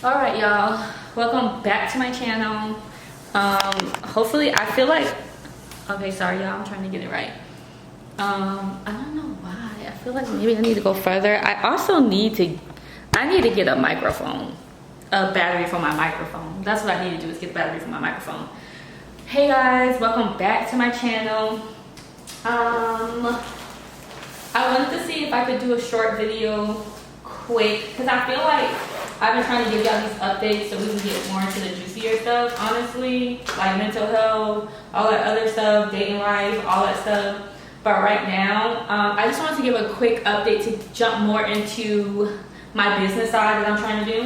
All right, y'all, welcome back to my channel. Hopefully I feel like, okay, sorry y'all, I'm trying to get it right. I don't know why I feel like maybe I need to go further. I need to get a microphone, a battery for my microphone. That's what I need to do, is get a battery for my microphone. Hey guys, welcome back to my channel. I wanted to see if I could do a short video quick, because I feel like I've been trying to give y'all these updates so we can get more into the juicier stuff, honestly, like mental health, all that other stuff, dating life, all that stuff. But right now, I just wanted to give a quick update to jump more into my business side that I'm trying to do,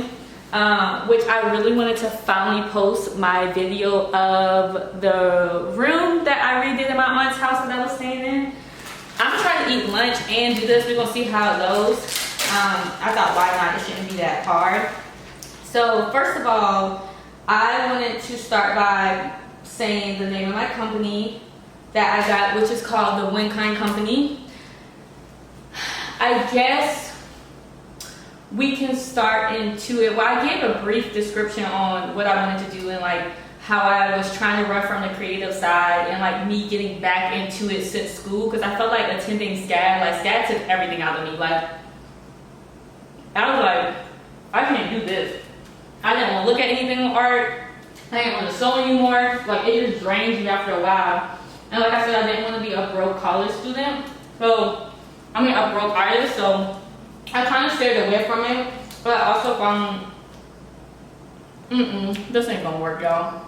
which I really wanted to finally post my video of the room that I redid in my aunt's house that I was staying in. I'm trying to eat lunch and do this. We're gonna see how it goes. I thought, why not? It shouldn't be that hard. So first of all, I wanted to start by saying the name of my company that I got, which is called the Winkine Company. I guess we can start into it. Well, I gave a brief description on what I wanted to do and like how I was trying to run from the creative side and like me getting back into it since school, because I felt like attending SCAD, like SCAD took everything out of me. Like I was like, I can't do this. I didn't want to look at anything in art. I didn't want to sew anymore. Like it just drains you after a while. And like I said, I didn't want to be a broke college student. So, I mean a broke artist. So I kind of stayed away from it. But I also found, this ain't gonna work, y'all.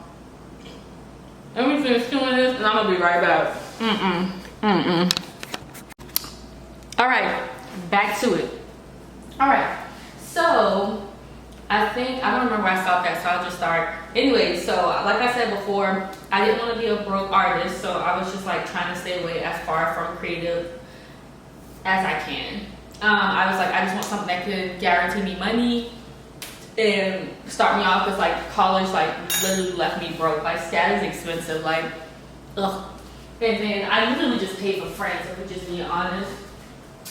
Let me finish doing this and I'm gonna be right back. All right, back to it. All right, so I think, I don't remember where I stopped at, so I'll just start. Anyway, so like I said before, I didn't want to be a broke artist, so I was just like trying to stay away as far from creative as I can. I was like, I just want something that could guarantee me money and start me off, because like college like literally left me broke. Like SCAD is expensive, like ugh. And then I literally just paid for friends, if we're just being honest.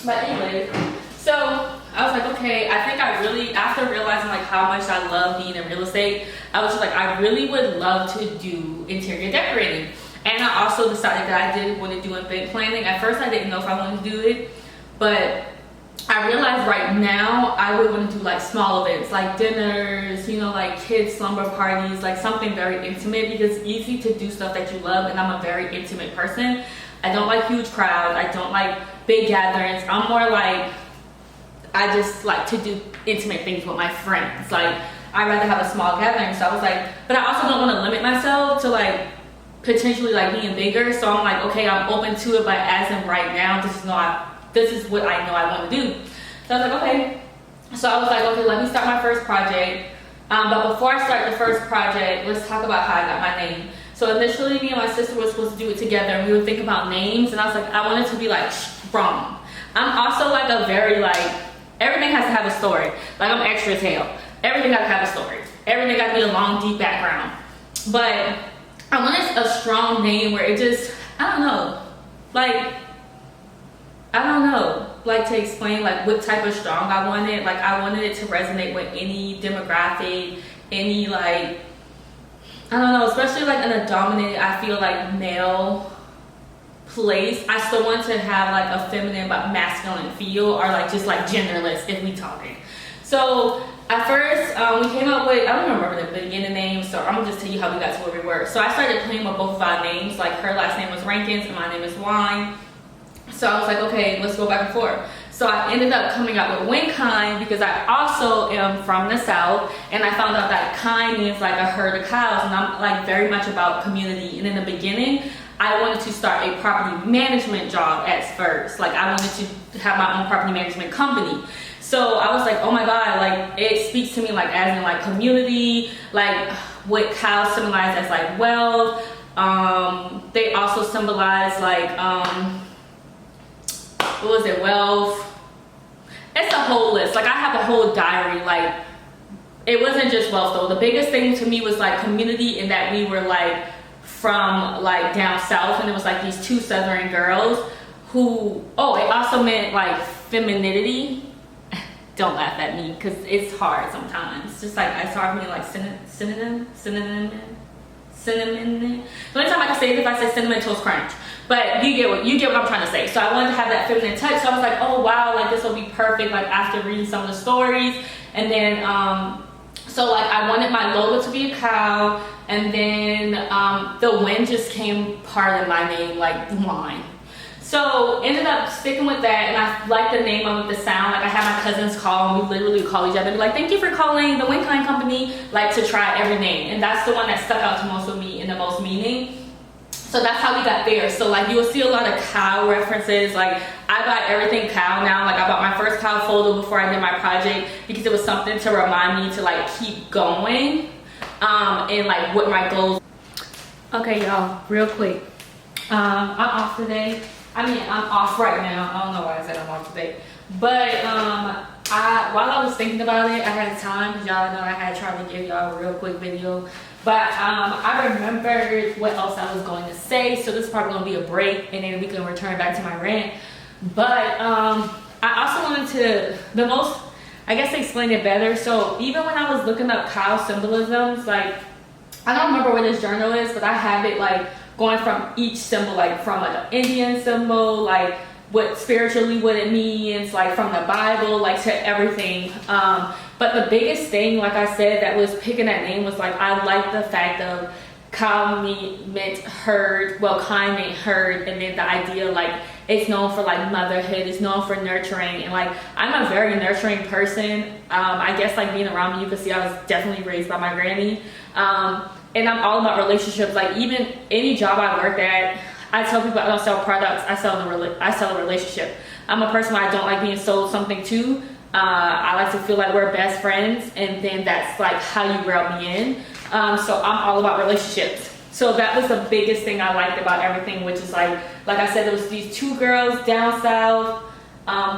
But anyway, so I was like, okay, I think I really, after realizing like how much I love being in real estate, I was just like, I really would love to do interior decorating. And I also decided that I did want to do event planning. At first I didn't know if I wanted to do it, but I realized right now I would want to do like small events, like dinners, you know, like kids slumber parties, like something very intimate, because it's easy to do stuff that you love, and I'm a very intimate person. I don't like huge crowds. I don't like big gatherings. I'm more like, I just like to do intimate things with my friends. Like I'd rather have a small gathering. So I was like, but I also don't want to limit myself to like potentially like being bigger. So I'm like, okay, I'm open to it, but as of right now, this is what I know I want to do. So I was like, okay. So I was like, okay, let me start my first project. But before I start the first project, let's talk about how I got my name. So initially, me and my sister were supposed to do it together, and we would think about names. And I was like, I wanted to be like strong. I'm also like a very like, everything has to have a story. Like I'm extra as hell. Everything got to have a story. Everything got to be a long, deep background. But I wanted a strong name where it just, I don't know, like to explain like what type of strong I wanted. Like I wanted it to resonate with any demographic, any like, I don't know, especially like in a dominant, I feel like male place. I still want to have like a feminine but masculine feel, or like just like genderless if we talking. So at first we came up with, I don't remember the beginning name, so I'm gonna just tell you how we got to where we were. So I started playing with both of our names. Like her last name was Rankins and my name is Wine. So I was like, okay, let's go back and forth. So I ended up coming up with Winkine because I also am from the South, and I found out that kind means like a herd of cows, and I'm like very much about community. And in the beginning, I wanted to start a property management job at first. Like I wanted to have my own property management company. So I was like, oh my God, like it speaks to me like as in like community, like what cows symbolize as like wealth. They also symbolize like, what was it, wealth? It's a whole list. Like I have a whole diary. Like it wasn't just wealth though. The biggest thing to me was like community, and that we were like from like down south, and it was like these two southern girls who, oh, it also meant like femininity. don't laugh at me because it's hard sometimes. It's just like, it's hard for me, like cinnamon. The only time I can say it is if I say cinnamon toast crunch. But you get what I'm trying to say. So I wanted to have that feminine touch. So I was like, oh wow, like this will be perfect. Like after reading some of the stories, and then so like I wanted my logo to be a cow, and then the wind just came part of my name, like wine. So ended up sticking with that, and I like the name of the sound. Like I had my cousins call, and we literally call each other, be like, thank you for calling the Winkine Company, like to try every name. And that's the one that stuck out to most of me and the most meaning. So that's how we got there. So like you will see a lot of cow references. Like I buy everything cow now. Like I bought my first cow photo before I did my project because it was something to remind me to like keep going and like what my goals. Okay y'all, real quick. I'm off today. I mean, I'm off right now. I don't know why I said I'm off today. But while I was thinking about it, I had time because y'all know I had tried to give y'all a real quick video. But I remembered what else I was going to say. So this is probably going to be a break and then we can return back to my rant. But I also wanted to, I guess explain it better. So even when I was looking up cow symbolisms, like, I don't remember what this journal is, but I have it like going from each symbol, like from like an Indian symbol, like what spiritually what it means, like from the Bible, like to everything. But the biggest thing, like I said, that was picking that name was like, I like the fact of cow meant herd, well, kind meant herd, and then the idea like it's known for like motherhood, it's known for nurturing, and like I'm a very nurturing person. I guess like being around me, you can see I was definitely raised by my granny. And I'm all about relationships. Like even any job I worked at, I tell people I don't sell products, I sell a relationship. I'm a person where I don't like being sold something to. I like to feel like we're best friends, and then that's like how you rub me in. So I'm all about relationships. So that was the biggest thing I liked about everything, which is like I said, there was these two girls down south.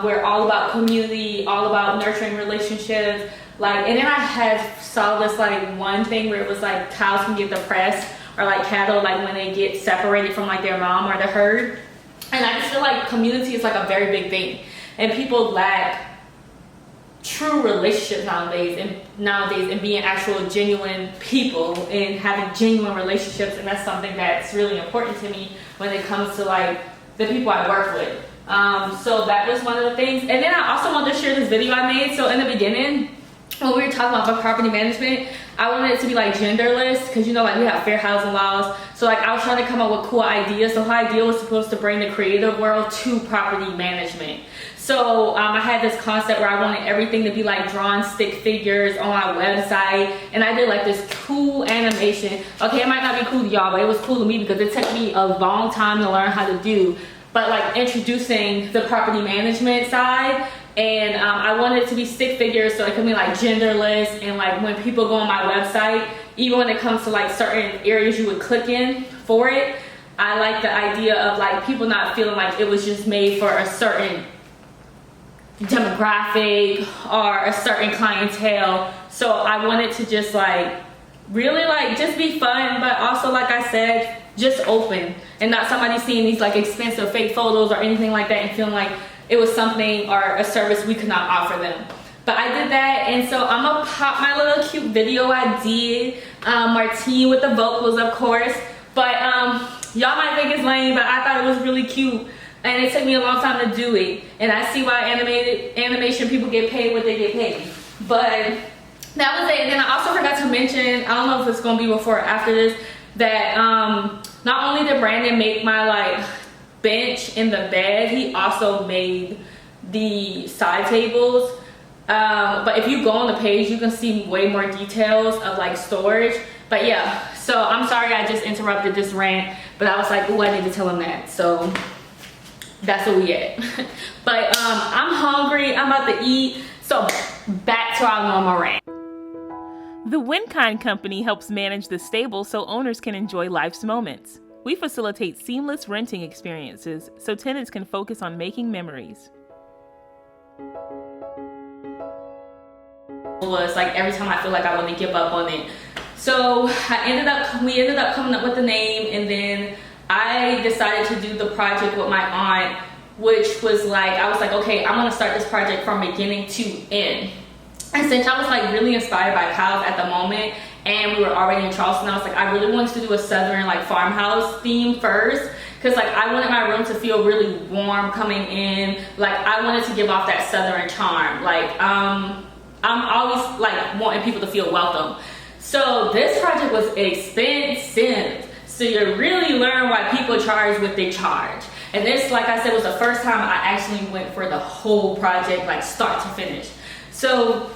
We're all about community, all about nurturing relationships. Like, and then I saw this like one thing where it was like cows can get depressed, or like cattle, like when they get separated from like their mom or the herd. And I just feel like community is like a very big thing, and people lack true relationships nowadays and being actual genuine people and having genuine relationships. And that's something that's really important to me when it comes to like the people I work with. So that was one of the things. And then I also wanted to share this video I made. So in the beginning, when we were talking about property management, I wanted it to be like genderless, because you know, like we have fair housing laws. So like I was trying to come up with cool ideas. So her idea was supposed to bring the creative world to property management. So I had this concept where I wanted everything to be like drawn stick figures on my website, and I did like this cool animation. Okay, it might not be cool to y'all, but it was cool to me because it took me a long time to learn how to do. But like introducing the property management side, and I wanted it to be stick figures, so it could be like genderless, and like when people go on my website, even when it comes to like certain areas you would click in for it, I like the idea of like people not feeling like it was just made for a certain demographic or a certain clientele. So I wanted to just like really like just be fun, but also like I said, just open, and not somebody seeing these like expensive fake photos or anything like that and feeling like it was something or a service we could not offer them. But I did that, and so I'm gonna pop my little cute video I did, Martine with the vocals of course, but y'all might think it's lame, but I thought it was really cute. And it took me a long time to do it. And I see why animation people get paid what they get paid. But that was it. And then I also forgot to mention, I don't know if it's going to be before or after this, that not only did Brandon make my like bench in the bed, he also made the side tables. But if you go on the page, you can see way more details of like storage. But yeah, so I'm sorry I just interrupted this rant, but I was like, oh, I need to tell him that. So that's where we at. But I'm hungry, I'm about to eat, so back to our normal rant. The Winkine Company helps manage the stable so owners can enjoy life's moments. We facilitate seamless renting experiences so tenants can focus on making memories. Was like every time I feel like I want to give up on it. So we ended up coming up with the name, and then I decided to do the project with my aunt which was like, I was like, okay, I'm gonna start this project from beginning to end. And since I was like really inspired by cows at the moment, and we were already in Charleston, I was like, I really wanted to do a southern like farmhouse theme first, because like I wanted my room to feel really warm coming in. Like I wanted to give off that southern charm. Like I'm always like wanting people to feel welcome. So this project was expensive. So you really learn why people charge what they charge. And this, like I said, was the first time I actually went for the whole project, like start to finish. So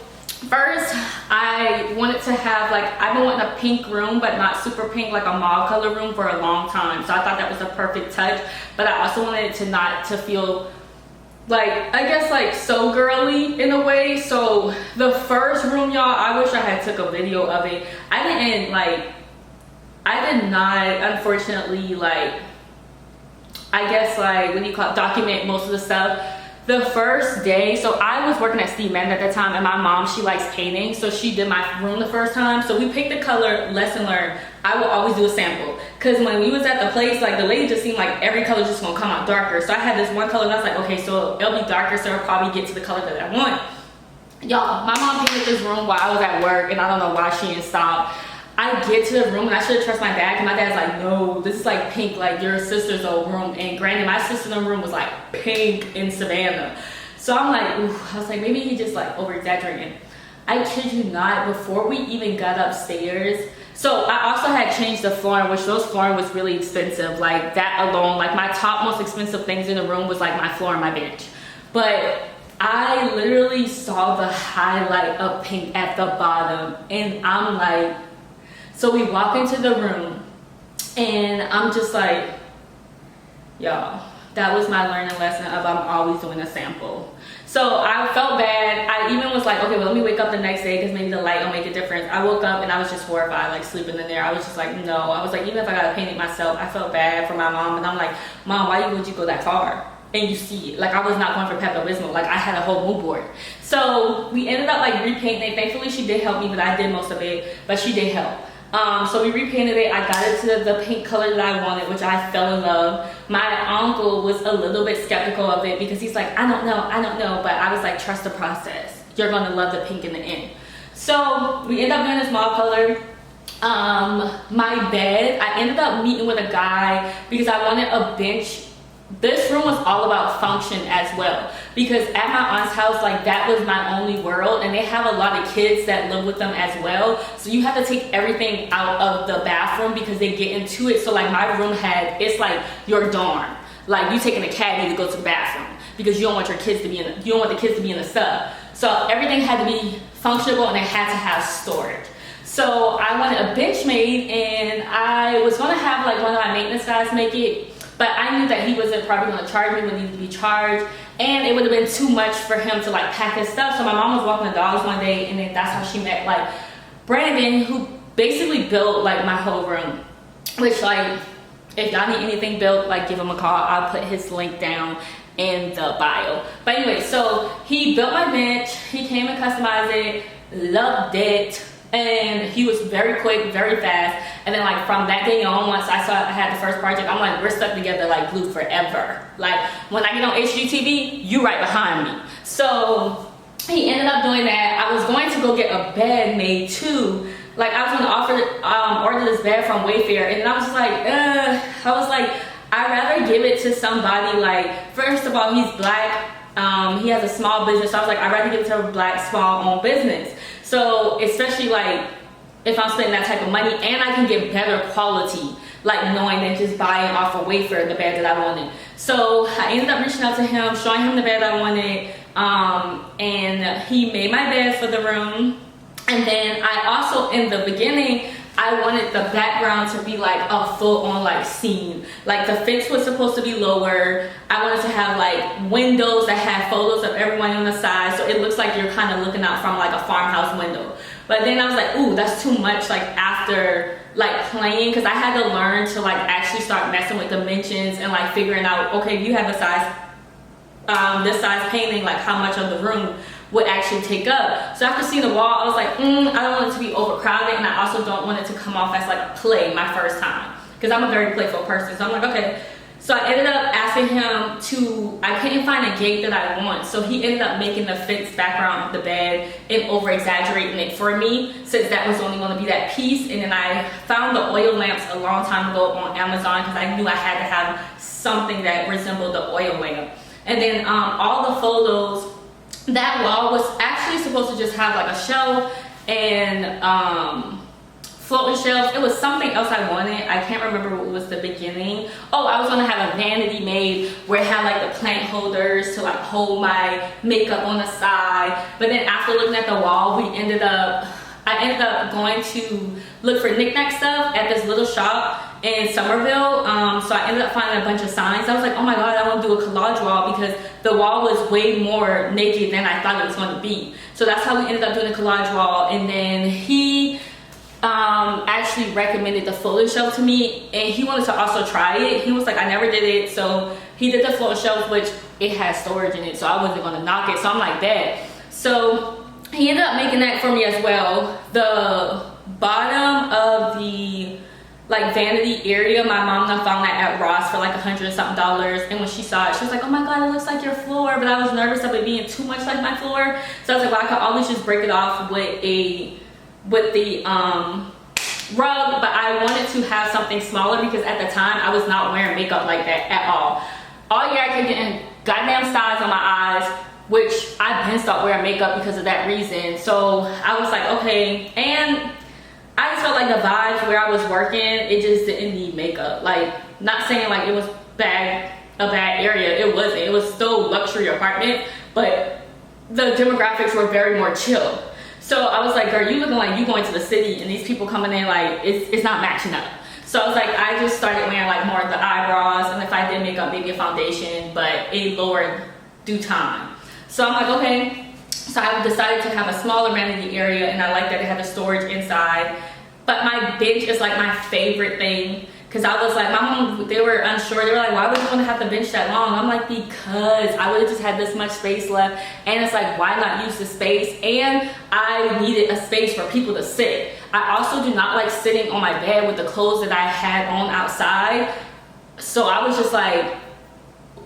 first, I wanted to have like, I've been wanting a pink room, but not super pink, like a mauve color room for a long time. So I thought that was a perfect touch. But I also wanted it to not to feel like, I guess like so girly in a way. So the first room, y'all, I wish I had took a video of it. I did not, unfortunately, like, I guess like, what do you call it, document most of the stuff. The first day, so I was working at Steve Madden at the time, and my mom, she likes painting, so she did my room the first time. So we picked the color, lesson learned. I will always do a sample, because when we was at the place, like the lady just seemed like every color just gonna come out darker. So I had this one color, and I was like, okay, so it'll be darker, so it'll probably get to the color that I want. Y'all, my mom painted this room while I was at work, and I don't know why she didn't stop. I get to the room, and I should have trusted my dad, and my dad's like, no, this is like pink, like your sister's old room. And granted, my sister's room was like pink in Savannah. So I'm like, ooh, I was like, maybe he just like over exaggerating. I kid you not, before we even got upstairs, so I also had changed the flooring, which those flooring was really expensive. Like that alone, like my top most expensive things in the room was like my floor and my bench. But I literally saw the highlight of pink at the bottom, and I'm like, so we walk into the room, and I'm just like, y'all, that was my learning lesson of I'm always doing a sample. So I felt bad. I even was like, okay, well, let me wake up the next day, because maybe the light will make a difference. I woke up and I was just horrified, like sleeping in there. I was just like, no. I was like, even if I gotta paint it myself, I felt bad for my mom. And I'm like, Mom, why would you go that far? And you see it. Like I was not going for Pepto-Bismol. Like I had a whole mood board. So we ended up like repainting it. Thankfully she did help me, but I did most of it, but she did help. So we repainted it. I got it to the pink color that I wanted, which I fell in love. My uncle was a little bit skeptical of it, because he's like, I don't know. But I was like, trust the process. You're gonna love the pink in the end. So we ended up doing this mauve color. My bed, I ended up meeting with a guy because I wanted a bench. This room was all about function as well, because at my aunt's house, like that was my only world, and they have a lot of kids that live with them as well. So you have to take everything out of the bathroom because they get into it. So like my room it's like your dorm. Like you taking a caddy to go to the bathroom because you don't want your kids to be you don't want the kids to be in the sub. So everything had to be functional, and it had to have storage. So I wanted a bench made, and I was gonna have like one of my maintenance guys make it. But I knew that he wasn't probably going to charge me what needed to be charged, and it would have been too much for him to like pack his stuff. So my mom was walking the dogs one day, and then that's how she met like Brandon, who basically built like my whole room. Which like, if y'all need anything built, like give him a call. I'll put his link down in the bio. But anyway, so he built my bench. He came and customized it. Loved it. And he was very quick, very fast. And then like from that day on, once I had the first project, I'm like, we're stuck together like glue forever. Like when I get on HGTV, you right behind me. So he ended up doing that. I was going to go get a bed made too. Like I was gonna order this bed from Wayfair, and then I was just like, I'd rather give it to somebody like, first of all, he's black. He has a small business. So I was like, I'd rather give it to a black small owned business. So especially like if I'm spending that type of money, and I can get better quality, like knowing than just buying off of Wayfair the bed that I wanted. So I ended up reaching out to him, showing him the bed I wanted, and he made my bed for the room. And then I also, in the beginning, I wanted the background to be like a full-on like scene. Like the fence was supposed to be lower. I wanted to have like windows that had photos of everyone on the side, so it looks like you're kind of looking out from like a farmhouse window. But then I was like, ooh, that's too much. Like after like playing, because I had to learn to like actually start messing with dimensions and like figuring out, okay, you have a size, this size painting, like how much of the room would actually take up. So after seeing the wall, I was like, I don't want it to be overcrowded, and I also don't want it to come off as like a play my first time, because I'm a very playful person. So I'm like, okay. So I ended up asking him to, I couldn't find a gate that I want. So he ended up making the fence background of the bed and over exaggerating it for me, since that was only gonna be that piece. And then I found the oil lamps a long time ago on Amazon, because I knew I had to have something that resembled the oil lamp. And then all the photos, that wall was actually supposed to just have like a shelf and floating shelves. It was something else I wanted. I can't remember what was the beginning. Oh, I was gonna have a vanity made where it had like the plant holders to like hold my makeup on the side. But then after looking at the wall, I ended up going to look for knickknack stuff at this little shop in Somerville. So I ended up finding a bunch of signs. I was like, oh my god, I want to do a collage wall, because the wall was way more naked than I thought it was going to be. So that's how we ended up doing the collage wall. And then he actually recommended the floating shelf to me, and he wanted to also try it. He was like, I never did it. So he did the floating shelf, which it has storage in it, so I wasn't going to knock it. So I'm like, that. So he ended up making that for me as well. The bottom of the like vanity area, my mom done found that at Ross for like $100 something. And when she saw it, she was like, oh my god, it looks like your floor. But I was nervous of it being too much like my floor. So I was like, well, I could always just break it off with the rug. But I wanted to have something smaller, because at the time I was not wearing makeup like that at all. All year I kept getting goddamn stars on my eyes, which I've been stopped wearing makeup because of that reason. So I was like, okay. And I just felt like the vibes where I was working, it just didn't need makeup. Like, not saying like it was a bad area. It wasn't. It was still luxury apartment, but the demographics were very more chill. So I was like, girl, you looking like you going to the city, and these people coming in like it's not matching up. So I was like, I just started wearing like more of the eyebrows, and if I did makeup, maybe a foundation, but a lower due time. So I'm like, okay. So I decided to have a smaller vanity area, and I like that it had the storage inside. But my bench is like my favorite thing, because I was like, my mom, they were unsure. They were like, why would you want to have the bench that long? I'm like, because I would have just had this much space left, and it's like, why not use the space? And I needed a space for people to sit. I also do not like sitting on my bed with the clothes that I had on outside. So I was just like,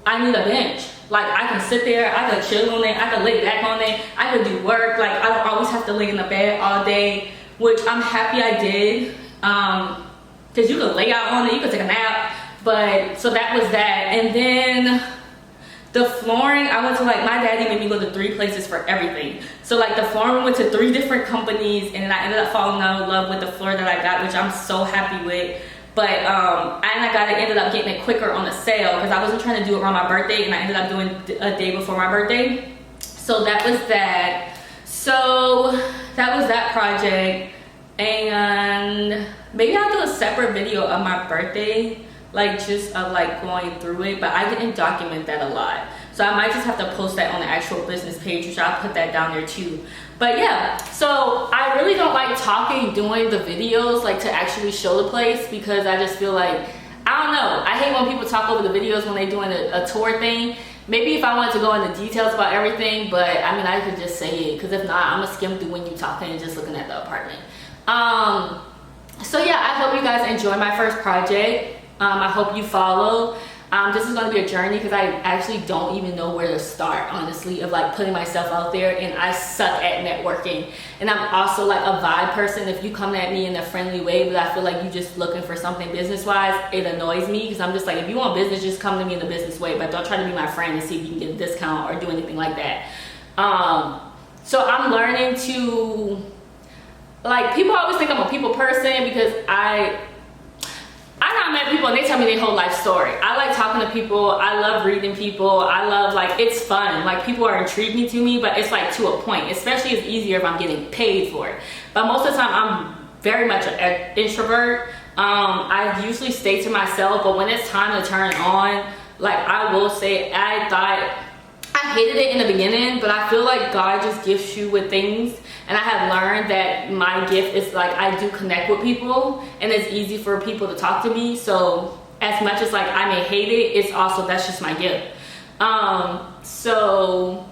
I need a bench. Like, I can sit there, I could chill on it, I could lay back on it, I could do work. Like, I don't always have to lay in the bed all day, which I'm happy I did. Because you could lay out on it, you could take a nap. But, so that was that. And then the flooring, I went to like, my daddy made me go to 3 places for everything. So like the flooring went to 3 different companies, and then I ended up falling out of love with the floor that I got, which I'm so happy with. But ended up getting it quicker on a sale, because I wasn't trying to do it around my birthday, and I ended up doing a day before my birthday. So that was that. So that was that project. And maybe I'll do a separate video of my birthday, like just of like going through it, but I didn't document that a lot. So I might just have to post that on the actual business page, which I'll put that down there too. But yeah, so I really don't like doing the videos, like to actually show the place, because I just feel like, I don't know, I hate when people talk over the videos when they're doing a tour thing. Maybe if I wanted to go into details about everything, but I mean, I could just say it, because if not, I'm gonna skim through when you're talking and just looking at the apartment. So yeah, I hope you guys enjoy my first project. I hope you follow. This is going to be a journey, because I actually don't even know where to start, honestly, of like putting myself out there, and I suck at networking. And I'm also like a vibe person. If you come at me in a friendly way, but I feel like you're just looking for something business-wise, it annoys me, because I'm just like, if you want business, just come to me in the business way, but don't try to be my friend and see if you can get a discount or do anything like that. So I'm learning to, like, people always think I'm a people person, because I met people and they tell me their whole life story. I like talking to people. I love reading people. I love, like, it's fun. Like, people are intriguing to me, but it's like to a point. Especially it's easier if I'm getting paid for it. But most of the time I'm very much an introvert. I usually stay to myself, but when it's time to turn on, like, I will say, I hated it in the beginning, but I feel like God just gifts you with things. And I have learned that my gift is like, I do connect with people, and it's easy for people to talk to me. So as much as like I may hate it, it's also, that's just my gift. So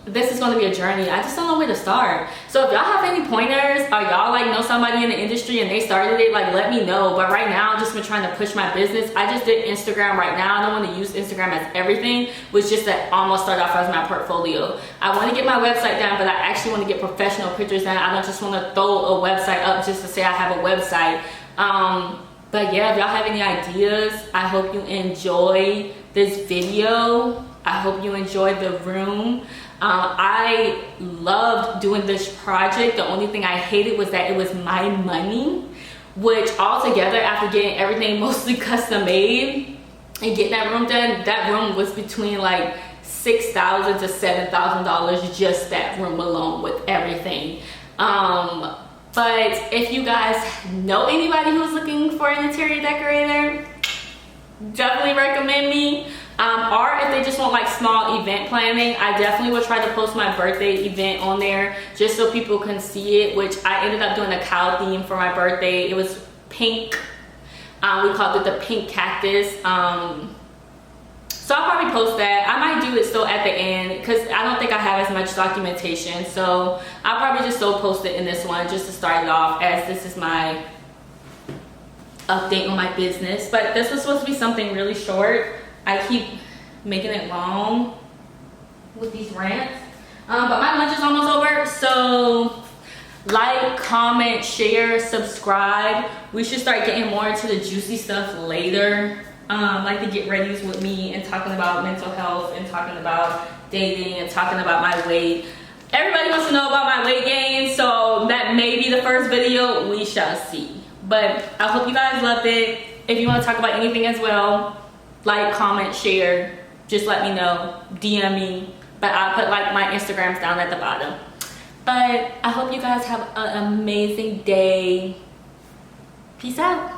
this is going to be a journey. I just don't know where to start. So if y'all have any pointers, or y'all like know somebody in the industry and they started it, like let me know. But right now I've just been trying to push my business. I just did Instagram right now. I don't want to use Instagram as everything, which just to almost start off as my portfolio. I want to get my website down, but I actually want to get professional pictures down. I don't just want to throw a website up just to say I have a website. But yeah, if y'all have any ideas, I hope you enjoy this video. I hope you enjoyed the room. I loved doing this project. The only thing I hated was that it was my money, which altogether, after getting everything mostly custom made and getting that room done, that room was between like $6,000 to $7,000, just that room alone with everything. But if you guys know anybody who's looking for an interior decorator, definitely recommend me. Or if they just want like small event planning, I definitely will try to post my birthday event on there just so people can see it, which I ended up doing a cow theme for my birthday. It was pink. We called it the pink cactus. So I'll probably post that. I might do it still at the end because I don't think I have as much documentation. So I'll probably just still post it in this one just to start it off, as this is my update on my business. But this was supposed to be something really short. I keep making it long with these rants. But my lunch is almost over. So like, comment, share, subscribe. We should start getting more into the juicy stuff later. Like the get readies with me and talking about mental health and talking about dating and talking about my weight. Everybody wants to know about my weight gain, so that may be the first video. We shall see. But I hope you guys loved it. If you want to talk about anything as well, like, comment, share, just let me know, DM me. But I'll put like my Instagrams down at the bottom. But I hope you guys have an amazing day. Peace out.